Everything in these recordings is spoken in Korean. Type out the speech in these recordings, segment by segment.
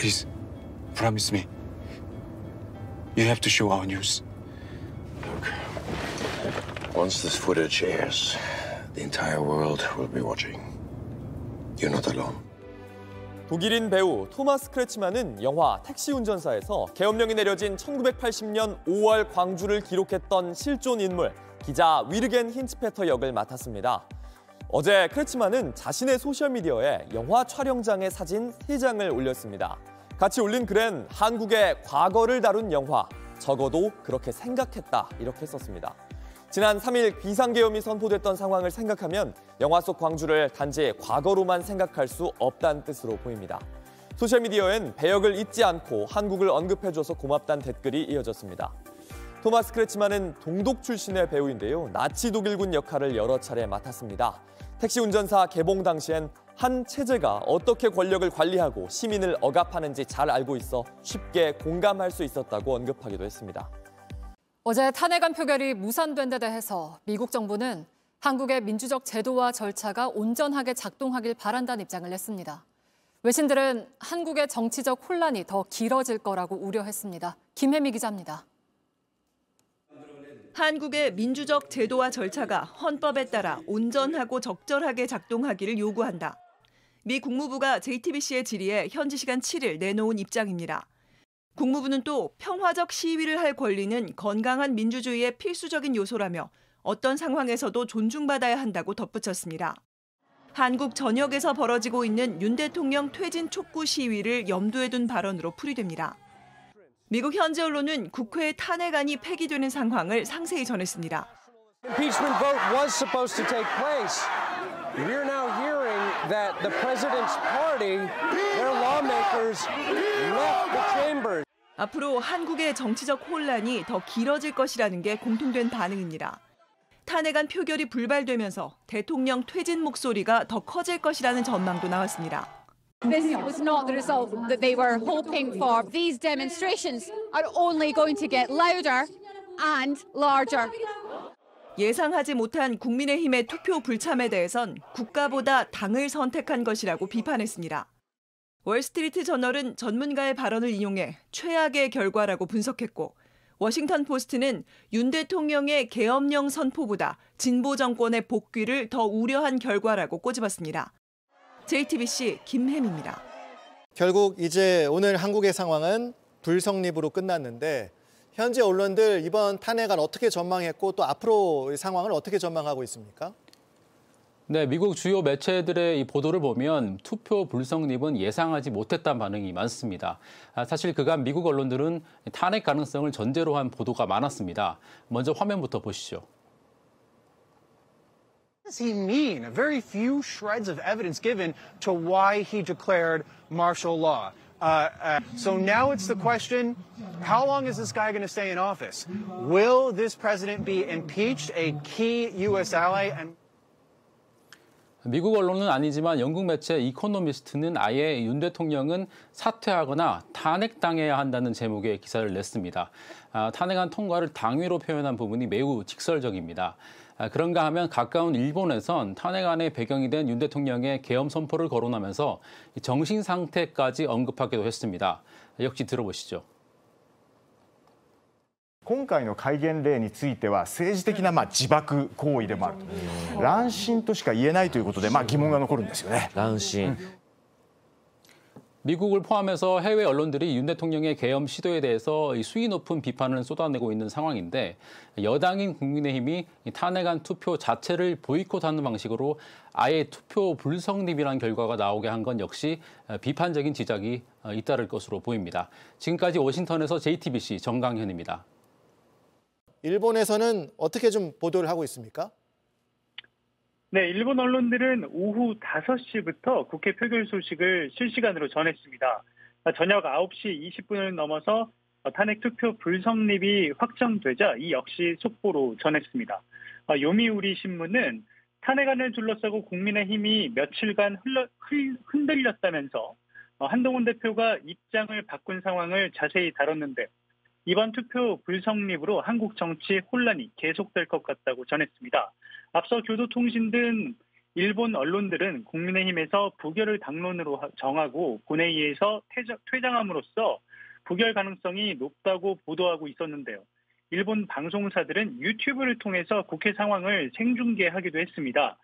Please, promise me. You have to show our news. Look, once this footage airs, the entire world will be watching. You're not alone. 독일인 배우 토마스 크레츠만은 영화 택시 운전사에서 계엄령이 내려진 1980년 5월 광주를 기록했던 실존 인물, 기자 위르겐 힌츠페터 역을 맡았습니다. 어제 크레츠만은 자신의 소셜미디어에 영화 촬영장의 사진 3장을 올렸습니다. 같이 올린 글엔 한국의 과거를 다룬 영화, 적어도 그렇게 생각했다, 이렇게 썼습니다. 지난 3일 비상계엄이 선포됐던 상황을 생각하면 영화 속 광주를 단지 과거로만 생각할 수 없다는 뜻으로 보입니다. 소셜미디어엔 배역을 잊지 않고 한국을 언급해줘서 고맙다는 댓글이 이어졌습니다. 토마스 크레츠만은 동독 출신의 배우인데요. 나치 독일군 역할을 여러 차례 맡았습니다. 택시 운전사 개봉 당시엔 한 체제가 어떻게 권력을 관리하고 시민을 억압하는지 잘 알고 있어 쉽게 공감할 수 있었다고 언급하기도 했습니다. 어제 탄핵안 표결이 무산된 데 대해서 미국 정부는 한국의 민주적 제도와 절차가 온전하게 작동하길 바란다는 입장을 냈습니다. 외신들은 한국의 정치적 혼란이 더 길어질 거라고 우려했습니다. 김혜미 기자입니다. 한국의 민주적 제도와 절차가 헌법에 따라 온전하고 적절하게 작동하기를 요구한다. 미 국무부가 JTBC의 질의에 현지 시간 7일 내놓은 입장입니다. 국무부는 또 평화적 시위를 할 권리는 건강한 민주주의의 필수적인 요소라며 어떤 상황에서도 존중받아야 한다고 덧붙였습니다. 한국 전역에서 벌어지고 있는 윤 대통령 퇴진 촉구 시위를 염두에 둔 발언으로 풀이됩니다. 미국 현지 언론은 국회 탄핵안이 폐기되는 상황을 상세히 전했습니다. Impeachment vote was supposed to take place. We're now hearing that the president's party, their lawmakers, left the chamber. 앞으로 한국의 정치적 혼란이 더 길어질 것이라는 게 공통된 반응입니다. 탄핵안 표결이 불발되면서 대통령 퇴진 목소리가 더 커질 것이라는 전망도 나왔습니다. This was not the result that they were hoping for. These demonstrations are only going to get louder and larger. 예상하지 못한 국민의힘의 투표 불참에 대해선 국가보다 당을 선택한 것이라고 비판했습니다. 월스트리트 저널은 전문가의 발언을 인용해 최악의 결과라고 분석했고, 워싱턴 포스트는 윤 대통령의 계엄령 선포보다 진보 정권의 복귀를 더 우려한 결과라고 꼬집었습니다. JTBC 김혜미입니다. 결국 이제 오늘 한국의 상황은 불성립으로 끝났는데 현지 언론들 이번 탄핵안 어떻게 전망했고 또 앞으로 상황을 어떻게 전망하고 있습니까? 네, 미국 주요 매체들의 이 보도를 보면 투표 불성립은 예상하지 못했다는 반응이 많습니다. 사실 그간 미국 언론들은 탄핵 가능성을 전제로 한 보도가 많았습니다. 먼저 화면부터 보시죠. What does he mean? A very few shreds of evidence given to why he declared martial law. So now it's the question, how long is this guy going to stay in office? Will this president be impeached, a key U.S. ally? 미국 언론은 아니지만 영국 매체 이코노미스트는 아예 윤 대통령은 사퇴하거나 탄핵당해야 한다는 제목의 기사를 냈습니다. 탄핵안 통과를 당위로 표현한 부분이 매우 직설적입니다. 그런가 하면 가까운 일본에선 탄핵안의 배경이 된 윤 대통령의 계엄 선포를 거론하면서 정신 상태까지 언급하기도 했습니다. 역시 들어보시죠. 今回の戒厳令については政治的な自爆行為でもあると乱心としか言えないということで疑問が残るんですよね。乱心。 미국을 포함해서 해외 언론들이 윤 대통령의 계엄 시도에 대해서 수위 높은 비판을 쏟아내고 있는 상황인데 여당인 국민의힘이 탄핵안 투표 자체를 보이콧하는 방식으로 아예 투표 불성립이라는 결과가 나오게 한 건 역시 비판적인 지적이 잇따를 것으로 보입니다. 지금까지 워싱턴에서 JTBC 정강현입니다. 일본에서는 어떻게 좀 보도를 하고 있습니까? 네, 일본 언론들은 오후 5시부터 국회 표결 소식을 실시간으로 전했습니다. 저녁 9시 20분을 넘어서 탄핵 투표 불성립이 확정되자 이 역시 속보로 전했습니다. 요미우리 신문은 탄핵안을 둘러싸고 국민의힘이 며칠간 흔들렸다면서 한동훈 대표가 입장을 바꾼 상황을 자세히 다뤘는데 이번 투표 불성립으로 한국 정치 혼란이 계속될 것 같다고 전했습니다. 앞서 교도통신 등 일본 언론들은 국민의힘에서 부결을 당론으로 정하고 본회의에서 퇴장함으로써 부결 가능성이 높다고 보도하고 있었는데요. 일본 방송사들은 유튜브를 통해서 국회 상황을 생중계하기도 했습니다.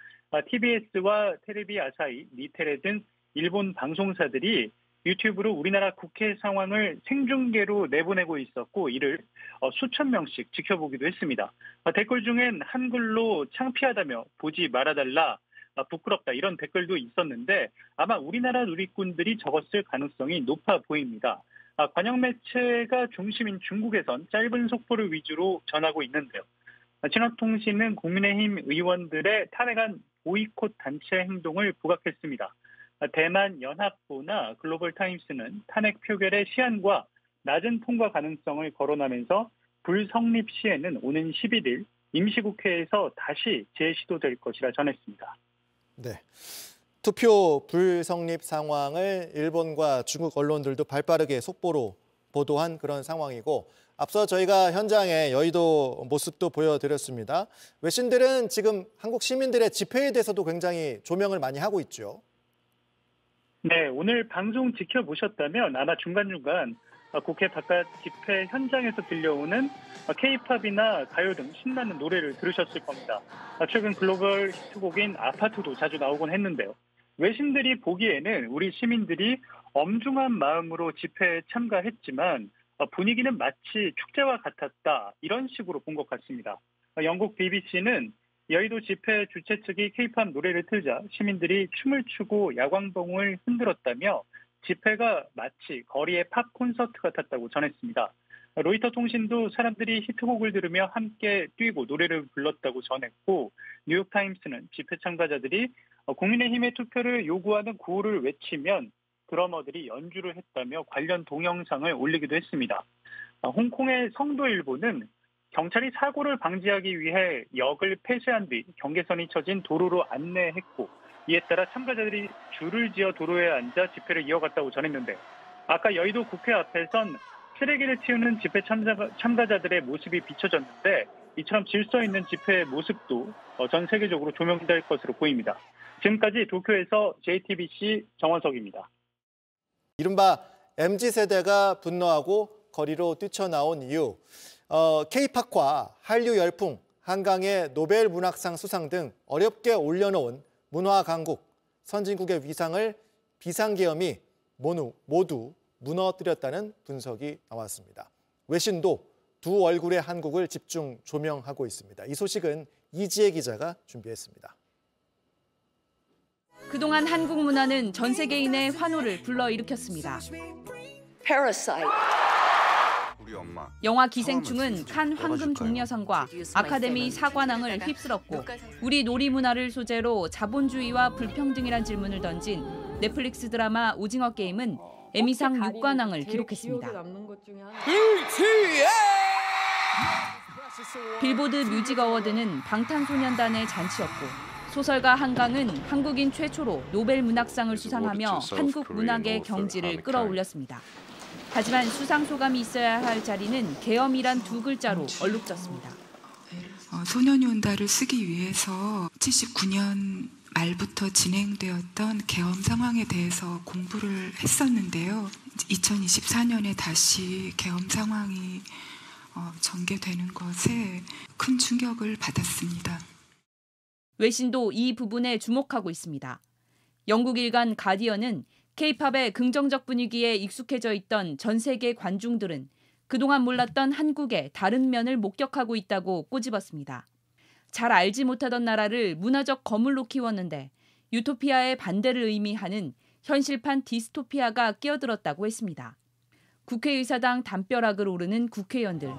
TBS와 테레비 아사히, 니테레 등 일본 방송사들이 유튜브로 우리나라 국회 상황을 생중계로 내보내고 있었고 이를 수천 명씩 지켜보기도 했습니다. 댓글 중엔 한글로 창피하다며 보지 말아달라, 부끄럽다 이런 댓글도 있었는데 아마 우리나라 누리꾼들이 적었을 가능성이 높아 보입니다. 관영 매체가 중심인 중국에선 짧은 속보를 위주로 전하고 있는데요. 친화통신은 국민의힘 의원들의 탄핵안 보이콧 단체 행동을 부각했습니다. 대만 연합보나 글로벌타임스는 탄핵 표결의 시한과 낮은 통과 가능성을 거론하면서 불성립 시에는 오는 11일 임시국회에서 다시 재시도될 것이라 전했습니다. 네. 투표 불성립 상황을 일본과 중국 언론들도 발빠르게 속보로 보도한 그런 상황이고 앞서 저희가 현장의 여의도 모습도 보여드렸습니다. 외신들은 지금 한국 시민들의 집회에 대해서도 굉장히 조명을 많이 하고 있죠. 네, 오늘 방송 지켜보셨다면 아마 중간중간 국회 바깥 집회 현장에서 들려오는 K-팝이나 가요 등 신나는 노래를 들으셨을 겁니다. 최근 글로벌 히트곡인 아파트도 자주 나오곤 했는데요. 외신들이 보기에는 우리 시민들이 엄중한 마음으로 집회에 참가했지만 분위기는 마치 축제와 같았다 이런 식으로 본 것 같습니다. 영국 BBC는 여의도 집회 주최 측이 K-팝 노래를 틀자 시민들이 춤을 추고 야광봉을 흔들었다며 집회가 마치 거리의 팝 콘서트 같았다고 전했습니다. 로이터 통신도 사람들이 히트곡을 들으며 함께 뛰고 노래를 불렀다고 전했고 뉴욕타임스는 집회 참가자들이 국민의힘의 투표를 요구하는 구호를 외치면 드러머들이 연주를 했다며 관련 동영상을 올리기도 했습니다. 홍콩의 성도일보는 경찰이 사고를 방지하기 위해 역을 폐쇄한 뒤 경계선이 쳐진 도로로 안내했고 이에 따라 참가자들이 줄을 지어 도로에 앉아 집회를 이어갔다고 전했는데 아까 여의도 국회 앞에선 쓰레기를 치우는 집회 참가자들의 모습이 비춰졌는데 이처럼 질서 있는 집회의 모습도 전 세계적으로 조명될 것으로 보입니다. 지금까지 도쿄에서 JTBC 정원석입니다. 이른바 MZ세대가 분노하고 거리로 뛰쳐나온 이유, K-팝과 한류 열풍, 한강의 노벨 문학상 수상 등 어렵게 올려놓은 문화 강국, 선진국의 위상을 비상계엄이 모두 무너뜨렸다는 분석이 나왔습니다. 외신도 두 얼굴의 한국을 집중 조명하고 있습니다. 이 소식은 이지혜 기자가 준비했습니다. 그동안 한국 문화는 전 세계인의 환호를 불러일으켰습니다. Parasite. 영화 기생충은 칸 황금 종려상과 아카데미 사관왕을 휩쓸었고 우리 놀이문화를 소재로 자본주의와 불평등이란 질문을 던진 넷플릭스 드라마 오징어 게임은 에미상 6관왕을 기록했습니다. 빌보드 뮤직 어워드는 방탄소년단의 잔치였고 소설가 한강은 한국인 최초로 노벨 문학상을 수상하며 한국 문학의 경지를 끌어올렸습니다. 하지만 수상 소감이 있어야 할 자리는 계엄이란 두 글자로 얼룩졌습니다. 소년이 온다를 쓰기 위해서 79년 말부터 진행되었던 계엄 상황에 대해서 공부를 했었는데요. 2024년에 다시 계엄 상황이 전개되는 것에 큰 충격을 받았습니다. 외신도 이 부분에 주목하고 있습니다. 영국 일간 가디언은 K-팝의 긍정적 분위기에 익숙해져 있던 전 세계 관중들은 그동안 몰랐던 한국의 다른 면을 목격하고 있다고 꼬집었습니다. 잘 알지 못하던 나라를 문화적 거물로 키웠는데 유토피아의 반대를 의미하는 현실판 디스토피아가 끼어들었다고 했습니다. 국회의사당 담벼락을 오르는 국회의원들,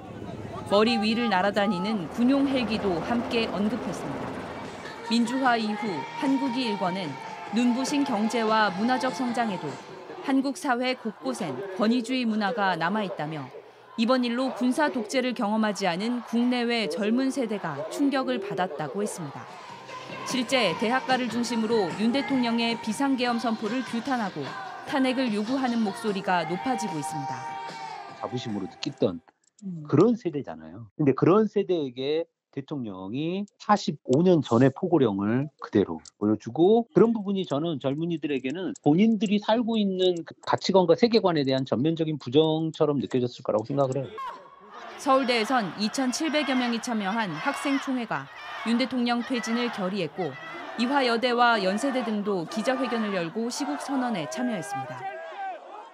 머리 위를 날아다니는 군용 헬기도 함께 언급했습니다. 민주화 이후 한국이 일궈낸 눈부신 경제와 문화적 성장에도 한국 사회 곳곳엔 권위주의 문화가 남아있다며 이번 일로 군사 독재를 경험하지 않은 국내외 젊은 세대가 충격을 받았다고 했습니다. 실제 대학가를 중심으로 윤 대통령의 비상계엄 선포를 규탄하고 탄핵을 요구하는 목소리가 높아지고 있습니다. 자부심으로 느꼈던 그런 세대잖아요. 근데 그런 세대에게 대통령이 45년 전의 포고령을 그대로 보여주고 그런 부분이 저는 젊은이들에게는 본인들이 살고 있는 그 가치관과 세계관에 대한 전면적인 부정처럼 느껴졌을 거라고 생각을 해요. 서울대에선 2,700여 명이 참여한 학생총회가 윤 대통령 퇴진을 결의했고 이화여대와 연세대 등도 기자회견을 열고 시국 선언에 참여했습니다.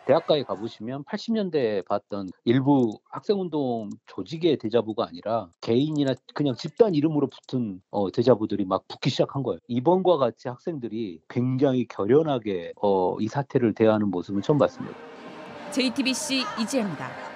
대학가에 가보시면 80년대에 봤던 일부 학생운동 조직의 대자보가 아니라 개인이나 그냥 집단 이름으로 붙은 대자보들이 막 붙기 시작한 거예요. 이번과 같이 학생들이 굉장히 결연하게 이 사태를 대하는 모습은 처음 봤습니다. JTBC 이지혜입니다.